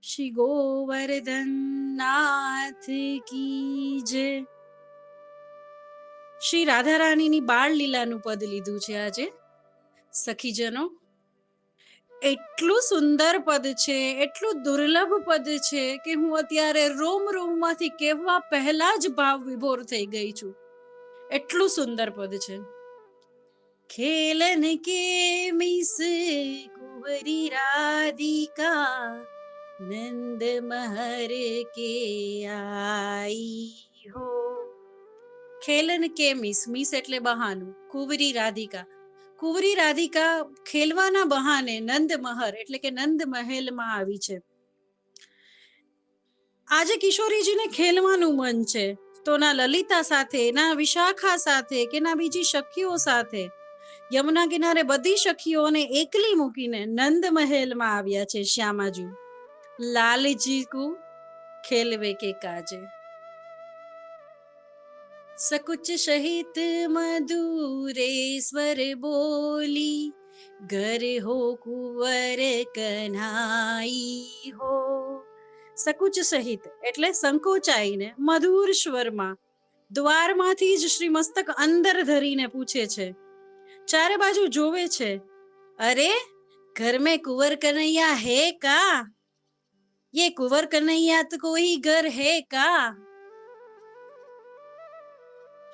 શ્રી ગોવર્ધન નાથ કી જય. શ્રી રાધા રાણીની બાળ લીલાનું પદ લીધું છે આજે સખીજનો. એટલું સુંદર પદ છે, એટલું દુર્લભ પદ છે કે હું અત્યારે રોમ રોમમાંથી કહેવા પહેલા જ ભાવ વિભોર થઈ ગઈ છું. એટલું સુંદર પદ છે. ખેલન કે મિસ કુંવરી રાધિકા નંદ મહર કે આઈ હો. ખેલન કે મિસ, મિસ એટલે બહાનું. કુંવરી રાધિકા, કુંવરી રાધિકા ખેલવાના બહાને નંદ મહર એટલે કે નંદ મહેલમાં આવી છે. આજે કિશોરીજીને ખેલવાનું મન છે તો ના લલિતા સાથે, ના વિશાખા સાથે કે ના બીજી સખીઓ સાથે, યમુના કિનારે બધી સખીઓને એકલી મૂકીને નંદ મહેલમાં આવ્યા છે શ્યામાજુ. લાલજી કુ ખેલવે કે કાજે. सकुच सहित मधुरे स्वर बोली घर हो कुंवर कन्हाई हो. સકુચ સહિત એટલે સંકોચાઈને મધુર સ્વરમાં દ્વારમાંથી જ શ્રી મસ્તક અંદર ધરીને પૂછે છે, ચારે બાજુ જોવે છે, અરે ઘર મેં કુંવર કનૈયા હે કા? ये कुंवर कन्हैया तो कोई घर है का?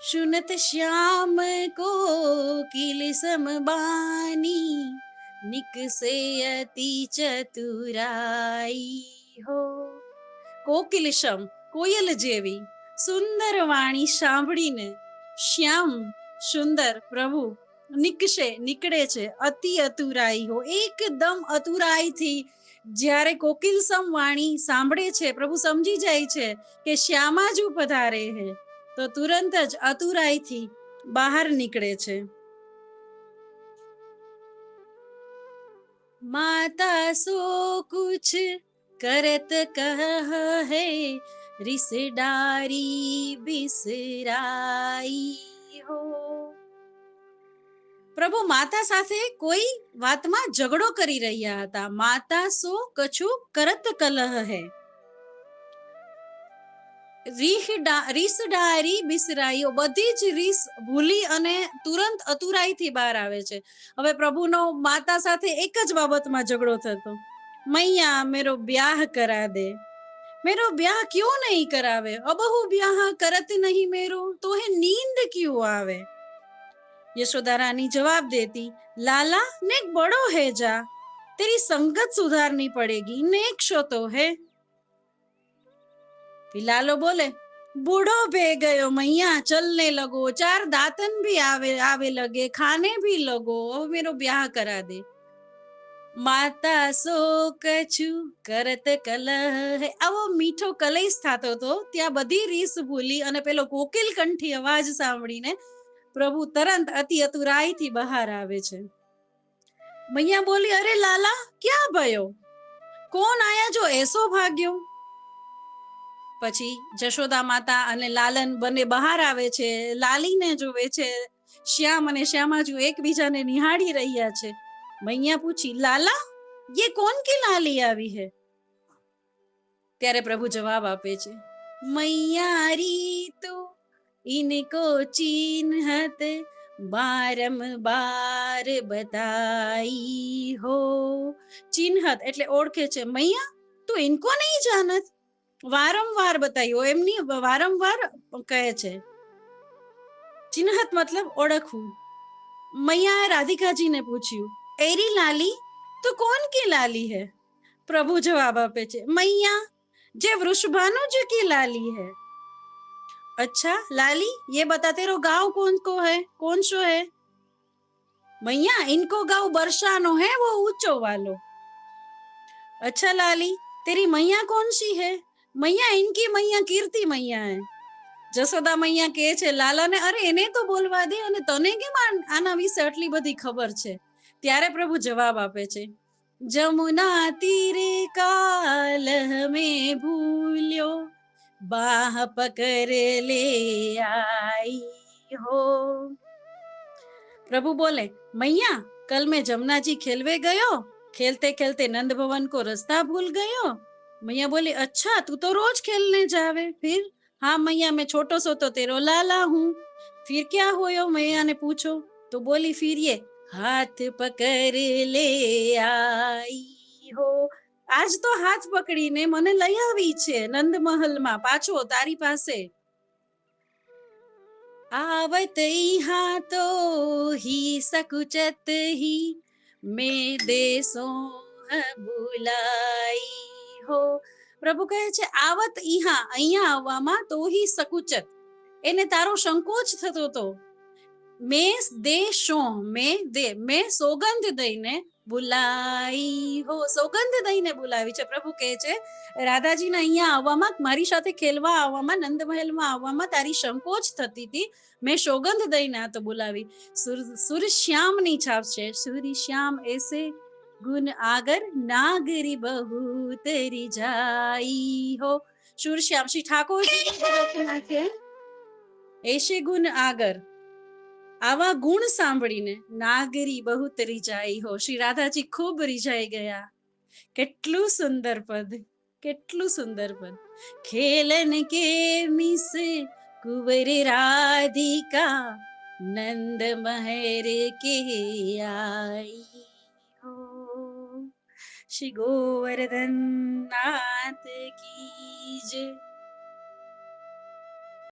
सुनत श्याम को किल समबानी निकसे अति चतुराई हो. કોકિલશમ કોયલ જેવી સુંદર વાણી સાંભળીને શ્યામ સુંદર પ્રભુ નિકશે નીકળે છે અતિ અતુરાઈ હો. એકદમ અતુરાઈથી જ્યારે કોકિલસમ વાણી સાંભળે છે, પ્રભુ સમજી જાય છે કે શ્યામાજુ પધારે હે, તો તુરંત જ અતુરાઈથી બહાર નીકળે છે. માતા સો કુછ करत कह है रिस डारी बिसराई हो. પ્રભુ માતા સાથે કોઈ વાતમાં ઝઘડો કરી રહ્યા હતા. માતા સો કછુ કરત કલહ હે, રીસ ડારી બિસરાઈઓ, બધી જ રીસ ભૂલી અને તુરંત અતુરાઈથી બહાર આવે છે. હવે પ્રભુનો માતા સાથે એક જ બાબતમાં ઝઘડો થતો, મૈયા મેરો બ્યાહ કરા દે. મેરો બ્યાહ ક્यों नहीं करावे, અબહુ બ્યાહ કરત નહીં મેરો, તો હે નીંદ ક્यों આવે. यशोदा रानी जवाब देती, लाला नेक बड़ो है जा, तेरी संगत सुधारनी पड़ेगी, नेक शो तो है. लालो बोले, बूढ़ो भे गयो मैया चलने लगो, चार दातन भी आवे लगे, खाने भी लगो, अब मेरो ब्याह करा दे. માતા સો કછુ કરત કલહ હે. આવો મીઠો કલેશ થતો હતો ત્યાં બધી રીસ ભૂલી અને પેલો કોકિલ કંઠી અવાજ સાંભળીને પ્રભુ તરત અતિ અતુરાઈથી બહાર આવે છે. મૈયા બોલી, અરે લાલા ક્યાં ભયો, કોણ આયા જો એસો ભાગ્યો. પછી જશોદા માતા અને લાલન બંને બહાર આવે છે, લાલીને જોવે છે. શ્યામ અને શ્યામાજુ એકબીજાને નિહાળી રહ્યા છે. મૈયા પૂછી, લાલા ये कौन की लाली આવી હે? ત્યારે પ્રભુ જવાબ આપે છે, મૈયારી તો ઇनको ચિન્હત બારંબાર બતાઈ હો. ચિન્હત એટલે ઓળખે છે. મૈયા તું ઇनको નહીં જાનત, વારંવાર બતાવ્યો, એમની વારંવાર કહે છે. ચિન્હત મતલબ ઓળખવું. મૈયાએ રાધિકાજીને પૂછ્યું, એરી લાલી તો કોણ કી લાલી હે? પ્રભુ જવાબ આપે છે, મૈયા જે વૃષભાનુજ કી લાલી है. अच्छा लाली ये बता तेरो गांव कौन को है, कौन सो है? मैया इनको गांव बरसानो है, वो ऊंचो वालो. अच्छा लाली तेरी मैया कौन सी है? मैया इनकी मैया कीर्ति मैया है. જશોદા મૈયા કહે છે લાલાને, અરે એને તો બોલવા દે, અને તને કેમ આના વિશે આટલી બધી ખબર છે? ત્યારે પ્રભુ જવાબ આપે છે, જમુના તીરે કાલહ મેં ભૂલ્યો બાહ પકડ લે આઈ હો. प्रभु बोले, मैया कल मैं जमुना जी खेलवे गयो, खेलते खेलते नंद भवन को रास्ता भूल गयो. मैया बोली अच्छा तू तो रोज खेलने जावे फिर। हाँ मैया मैं छोटो सो तो तेरो लाला हूँ। फिर क्या होयो मैया ने पूछो। तो बोली फिर ये हाथ पकड़ ले आई हो। આજ તો હાથ પકડીને મને લઈ આવી છે નંદ મહલમાં પાછો તારી પાસે। आवत यहाँ तो ही सकुचत ही मैं देसो बुलाई हो। પ્રભુ કહે છે આવત ઈહા અહીંયા આવવામાં તો હી સકુચત એને તારો સંકોચ થતો હતો। મેં દેશો મેં સોગંદ દઈને બુલાઈ હો સોગંદ દઈને બોલાવી છે। પ્રભુ કહે છે રાધાજીને અહીંયા આવવામાં મારી સાથે ખેલવા આવવામાં નંદમહેલમાં આવવામાં તારી સંકોચ થતી હતી મેં સોગંદ દઈને આ તો બોલાવી। સુરશ્યામની છાપ છે સુરશ્યામ એસે ગુણ આગર નાગરી બહુ તેરી જાઈ હો। સુરશ્યામ શ્રી ઠાકોરજી રચના છે એશે ગુણ આગર આવા ગુણ સાંભળીને નાગરી બહુ રીઝાઈ હો શ્રી રાધાજી ખૂબ રીઝાઈ ગયા। કેટલું સુંદર પદ કેટલું સુંદર પદ। ખેલન કે મિસ કુંવર રાધિકા નંદ મહેર કે આઈ હો। શ્રી ગોવર્ધન નાથ કી જય।